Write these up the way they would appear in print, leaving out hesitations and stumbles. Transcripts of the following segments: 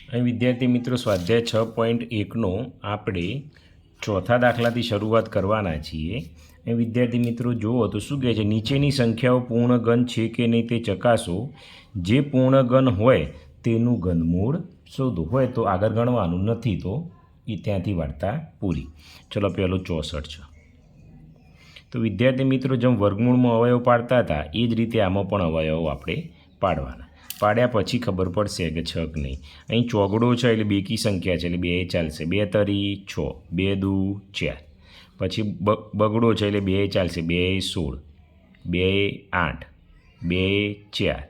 અહીં વિદ્યાર્થી મિત્રો સ્વાધ્યાય 6.1નો આપણે ચોથા દાખલાથી શરૂઆત કરવાના છીએ. અહીં વિદ્યાર્થી મિત્રો જુઓ તો શું કહે છે, નીચેની સંખ્યાઓ પૂર્ણઘન છે કે નહીં તે ચકાસો. જે પૂર્ણઘન હોય તેનું ઘનમૂળ શોધો. હોય તો આગળ ગણવાનું, નથી તો એ ત્યાંથી વાર્તા પૂરી. ચલો પહેલો 64 છે. તો વિદ્યાર્થી મિત્રો જેમ વર્ગમૂળમાં અવયવ પાડતા હતા એ જ રીતે આમાં પણ અવયવો આપણે પાડવાના. પાડ્યા પછી ખબર પડશે કે 6 કે નહીં. અહીં ચોગડો છે એટલે બેકી સંખ્યા છે એટલે 2 ચાલશે. 2 તરી 6, 2 દુ 4. પછી બગડો છે એટલે 2 ચાલશે. 2 16, 2 8, 2 4,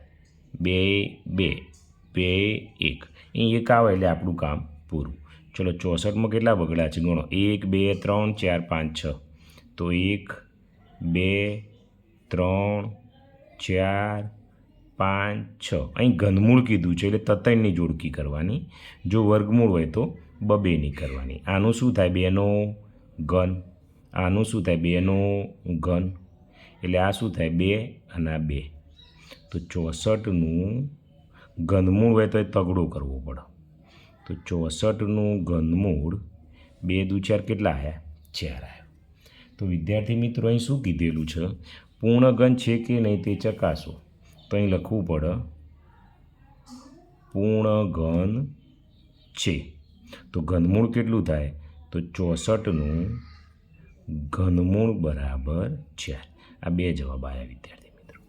2 2, 2 1. અહીં 1 આવે એટલે આપણું કામ પૂરું. ચલો 64માં કેટલા બગડા છે ગણો. 1 2 3 4 5 6. તો 1 2 3 4 5 6. અહીં ઘનમૂળ કીધું છે એટલે તતયની જોડકી કરવાની. જો વર્ગમૂળ હોય તો બબેની કરવાની. આનું શું થાય? 2નો ઘન. આનું શું થાય? 2નો ઘન. એટલે આ શું થાય? 2 અને આ 2. તો 64નું ઘનમૂળ હોય તો એ તગડો કરવો પડે. તો 64નું ઘનમૂળ 2 દુ 4 કેટલા આવ્યા? 4 આવ્યા. તો વિદ્યાર્થી મિત્રો અહીં શું કીધેલું છે? પૂર્ણઘન છે કે નહીં તે ચકાસો. તો અહીં લખવું પડે પૂર્ણઘન છે. તો ઘનમૂળ કેટલું થાય? તો 64નું ઘનમૂળ બરાબર 4. આ 2 જવાબ આવ્યા વિદ્યાર્થી મિત્રો.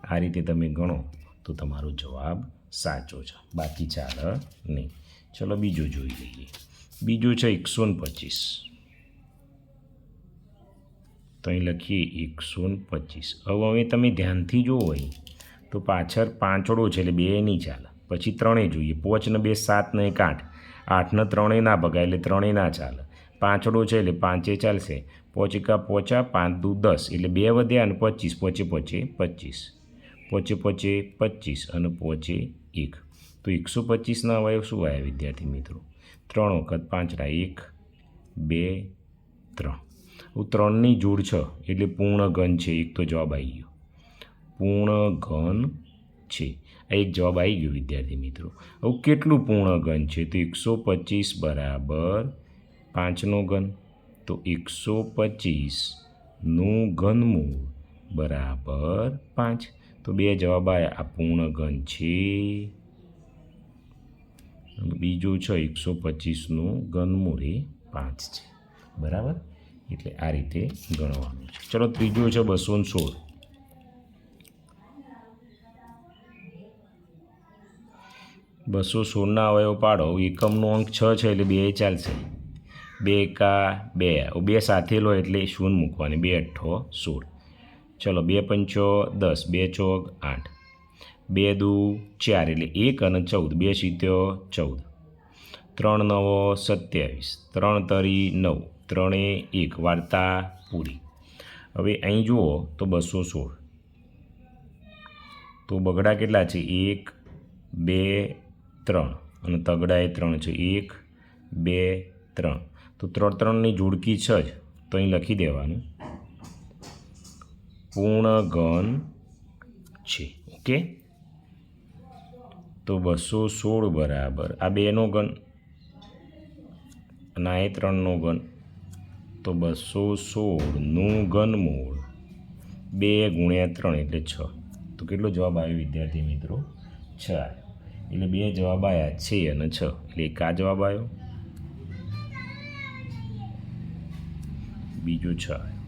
આ રીતે તમે ગણો તો તમારો જવાબ સાચો છે, બાકી ચાલે નહીં. ચલો બીજો જોઈ લઈએ. બીજો છે 125. તો અહીં લખીએ 125. હવે તમે ધ્યાનથી જુઓ અહીં તો પાછળ પાંચડો છે એટલે 2 નહીં ચાલે. પછી 3 જોઈએ. 5 ને 2 7 ને 1 8. 8 ને 3 ના ભગાય એટલે 3 ના ચાલે. પાંચડો છે એટલે 5 ચાલશે. 5 એકા 5, 5 દુ 10 એટલે 2 વધ્યા અને 25. 5 25. 5 25 અને 5 1. તો 125ના અવયવ શું આવ્યા વિદ્યાર્થી મિત્રો? 3 વખત 5 1 2 3. હું 3ની જોડ છે એટલે પૂર્ણઘન છે. એક તો જવાબ આવી ગયો. પૂર્ણઘન છે. આ એક જવાબ આવી ગયો વિદ્યાર્થી મિત્રો. હવે કેટલું પૂર્ણઘન છે? તો 125 બરાબર 5નો ઘન. તો 125નું ઘનમૂળ બરાબર 5. તો 2 જવાબ આવ્યા. આ પૂર્ણઘન છે. બીજું છે 125નું ઘનમૂળ એ 5 છે. બરાબર. એટલે આ રીતે ગણવાનું છે. ચલો ત્રીજો છે 216. 216ના અવયવ પાડો. એકમનો અંક 6 છે એટલે 2 ચાલશે. 2 એકા 2. 2 સાથે લો એટલે 0 મૂકવાની. 2 8 16. ચલો 2 પંચો 10, 2 ચોક 8, 2 દુ 4 એટલે 1 અને 14. 2 સીત્યો 14. 3 નવો 27. 3 તરી 9. 3 1. વાર્તા પૂરી. હવે અહીં જુઓ તો 216. તો બગડા કેટલા છે? 1 2 3 અને તગડા એ 3 છે. 1 2 3. તો 3ની જોડકી છે જ. તો અહીં લખી દેવાનું પૂર્ણઘન છે. ઓકે. તો 216 બરાબર આ 2નો ઘન અને આ 3નો ઘન. તો 216નું ઘનમૂળ 2 ગુણ્યા 3 એટલે 6. તો કેટલો જવાબ આવ્યો વિદ્યાર્થી મિત્રો? 6. એટલે 2 જવાબ આવ્યા છે અને 6 એટલે એક આ જવાબ આવ્યો, બીજો 6 આવ્યો.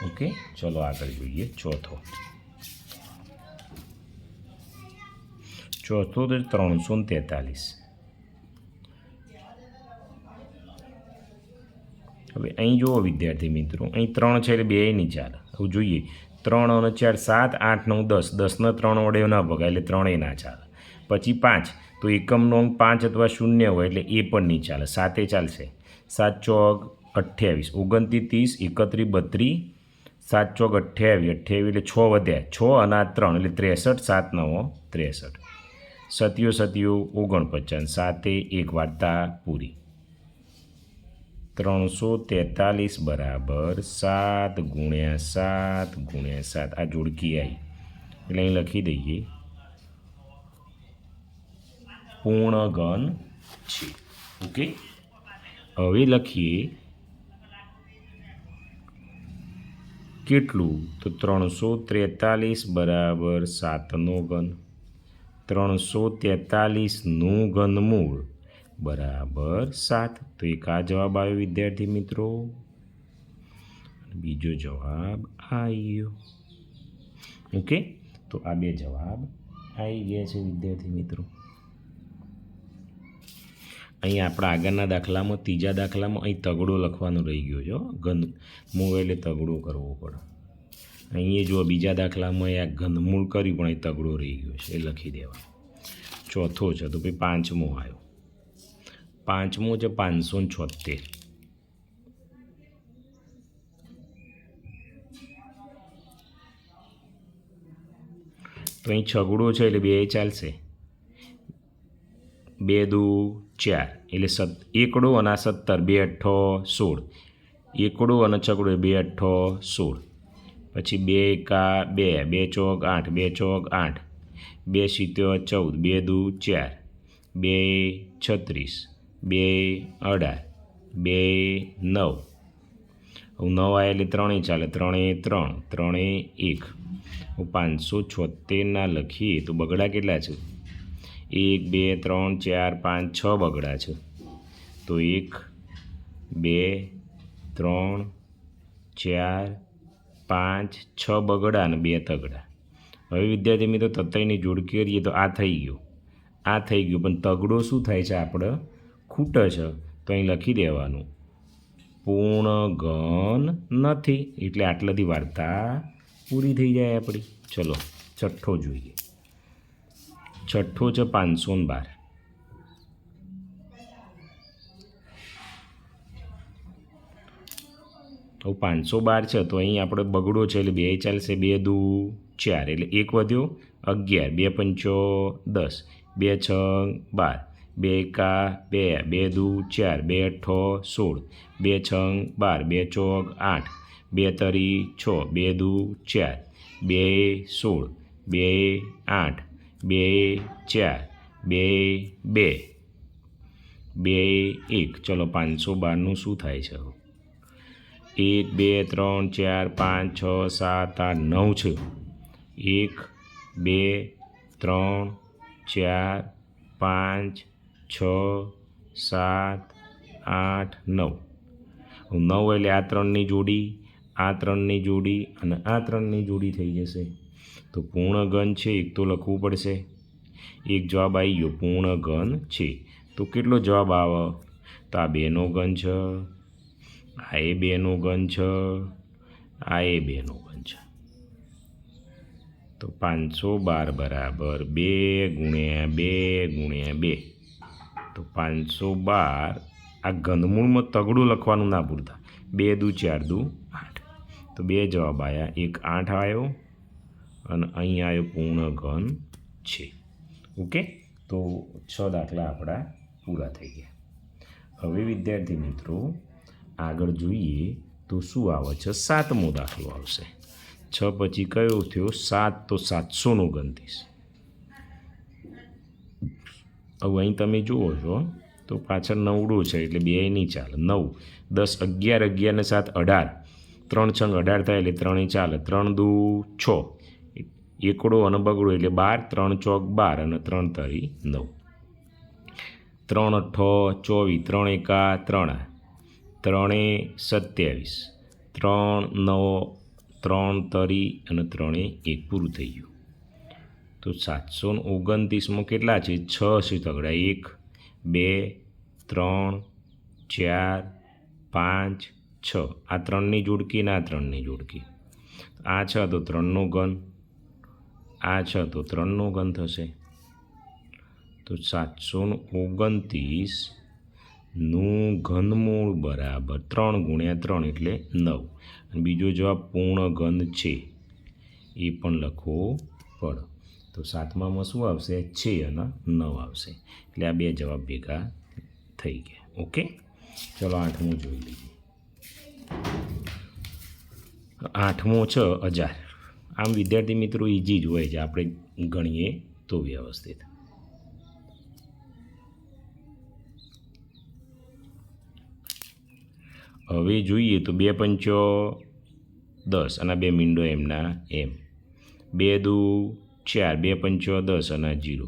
ઓકે. ચલો આગળ જોઈએ ચોથો. ચોથો તો 343. હવે અહીં જુઓ વિદ્યાર્થી મિત્રો, અહીં 3 છે એટલે 2 નહીં ચાલે. હવે જોઈએ 3 અને 4 7 8 9 10. 10ને 3 વડે ના ભગાય એટલે 3 ના ચાલે. પછી 5. તો એકમનો અંક 5 અથવા 0 હોય એટલે એ પણ નહીં ચાલે. 7 ચાલશે. 7 ચોક 28. 29 31 32. 7 ચોક 28. 28 એટલે 6 વધ્યા. 6 અને 3 એટલે 63. 7 9 63. 7 7 49. 7 1. વાર્તા પૂરી. 343 બરાબર 7 ગુણ્યા 7 ગુણ્યા 7. આ જોડકી આવી એટલે અહીં લખી દઈએ પૂર્ણ ઘન છે. ઓકે, હવે લખીએ કેટલું, તો 343 બરાબર 7નો ઘન. 343નું ઘનમૂળ બરાબર 7. તો એક આ જવાબ આવ્યો વિદ્યાર્થી મિત્રો. બીજો જવાબ આવ્યો. ઓકે, તો આ બે જવાબ આવી ગયા છે વિદ્યાર્થી મિત્રો. અહીં આપણા આગળના દાખલામાં, ત્રીજા દાખલામાં અહીં તગડો લખવાનો રહી ગયો છે. ઘનમૂળ એટલે તગડો કરવો પડે. અહીંયા જો બીજા દાખલામાં આ ઘનમૂળ કર્યું પણ અહીં તગડો રહી ગયો છે, એ લખી દેવા. ચોથો છે તો ભાઈ પાંચમો આવ્યો. પાંચમો છે 576. તો અહીં છગડો છે એટલે 2 ચાલશે. 2 દુ 4 એટલે એકડો અને 17, 2 8 16. એકડો અને છગડો 2 8 16. પછી 2 એકા 2, 2 ચોક 8, 2 ચોક 8, 2 સિત્યોર 14, 2 દુ 4, 2 36, 2 18, 2 9. હવે 9 આવે એટલે 3 ચાલે. 3 3, 3 1. 576 લખીએ તો બગડા કેટલા છે? 1 2 3 4 5 6 બગડા છે. તો 1 2 3 4 5 6 બગડા અને 2 તગડા. હવે વિદ્યાર્થી મિત્રો તત્વની જોડકી કરીએ તો આ થઈ ગયું, આ થઈ ગયું, પણ તગડો શું થાય છે આપણે ખૂટે છે. તો અહીં લખી દેવાનું પૂર્ણ ઘન નથી, એટલે આટલાથી વાર્તા પૂરી થઈ જાય આપણી. ચલો છઠ્ઠો જોઈએ. છઠ્ઠો છે 512. તો 512 છે તો અહીં આપણે બગડો છે એટલે 2 ચાલશે. 2 દુ 4 એટલે 1 વધ્યો 11, 2 પંચો 10, 2 છ 12, 2 એકા 2, 2 દુ 4, 2 અઠ્ઠો 16, 2 છ 12, 2 ચોક 8, 2 તરી 6, 2 દુ 4, 2 16, 2 8, 2 4, 2 2, 2 1. ચલો 512નું શું થાય છે? 1 2 3 4 5 6 7 8 9 છે. 1 2 3 4 5 6 7 8 9. 9 એટલે આ 3ની જોડી, આ 3ની જોડી અને આ 3ની જોડી થઈ જશે. તો પૂર્ણ ઘન છે એક તો લખવું પડશે. એક જવાબ આવી ગયો પૂર્ણ ઘન છે. તો કેટલો જવાબ આવે? તો આ 2નો ઘન છે, આ એ 2નો ઘન છે, આ એ 2નો ઘન છે. તો 512 બરાબર 2 ગુણ્યા 2 ગુણ્યા 2. તો 512 આ ઘનમૂળમાં તગડું લખવાનું ના ભૂલતા. 2 દુ 4 દુ 8. તો 2 જવાબ આવ્યા. એક 8 આવ્યો અને અહીં આવ્યો પૂર્ણ ઘન છે. ઓકે, તો 6 દાખલા આપણા પૂરા થઈ ગયા. હવે વિદ્યાર્થી મિત્રો આગળ જોઈએ તો શું આવે છે? 7મો દાખલો આવશે. 6 પછી કયો થયો? 7. તો 700નો ઘન થશે. હવે અહીં તમે જુઓ છો તો પાછળ 9ડો છે એટલે 2 નહીં ચાલે. 9 10 11, 11 ને 7 18, 3 છંગ 18 થાય એટલે 3 ચાલે. 3 દુ 6, એકડો અને બગડો એટલે 12, 3 ચોક 12 અને 3 તરી 9. 3 અઠ્ઠો 24, 3 એકા 3, 3 27, 3 9, 3 તરી અને 3 1. પૂરું થઈ ગયું. તો 729માં કેટલા છે? 6 છે તગડા. 1 2 3 4 5 6. આ 3ની જોડકી ને આ 3ની જોડકી. આ છે તો 3નો ઘન, આ છે તો 3નો ઘન થશે. તો 729નું ઘનમૂળ બરાબર 3 ગુણ્યા 3 એટલે 9. અને બીજો જવાબ પૂર્ણ ઘન છે એ પણ લખવો પડે. તો 7મામાં શું આવશે? છે અને 9 આવશે. એટલે આ 2 જવાબ ભેગા થઈ ગયા. ઓકે, ચલો 8મો જોઈ લઈએ. 8મો છે 1000. આમ વિદ્યાર્થી મિત્રો ઇઝી જ હોય છે, આપણે ગણીએ તો વ્યવસ્થિત. હવે જોઈએ તો 2 પંચો 10 અને 2 મીંડો એમના એમ, 2 દુ 4, 2 પંચો 10 અને 0,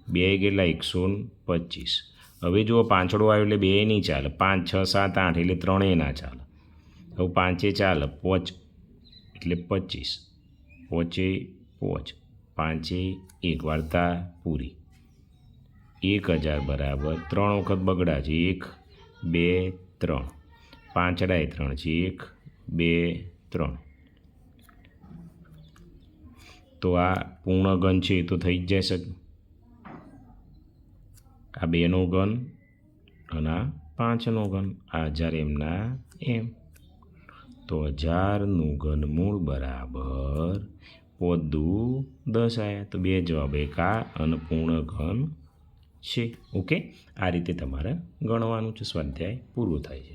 2 કેટલા 125. હવે જુઓ પાંચડો આવ્યો એટલે 2 નહીં ચાલે, 5 6 7 8 એટલે 3 ના ચાલે. હવે 5 ચાલે, 5 એટલે 25, 5 5, 5 1, વાર્તા પૂરી. 1000 બરાબર 3 વખત બગડા છે, 1 2 3, પાંચડાએ 3 છે, 1 2 3. તો આ પૂર્ણ ઘન છે એ તો થઈ જ જશે. આ 2નો ઘન અને આ 5નો ઘન, આ 1000 એમના એમ. તો 1000નું ઘનમૂળ બરાબર 5 દુ 10 આવ્યા. તો 2 જવાબ, એક આ અને પૂર્ણ ઘન છે. ઓકે, આ રીતે તમારે ગણવાનું છે. સ્વાધ્યાય પૂરું થાય છે.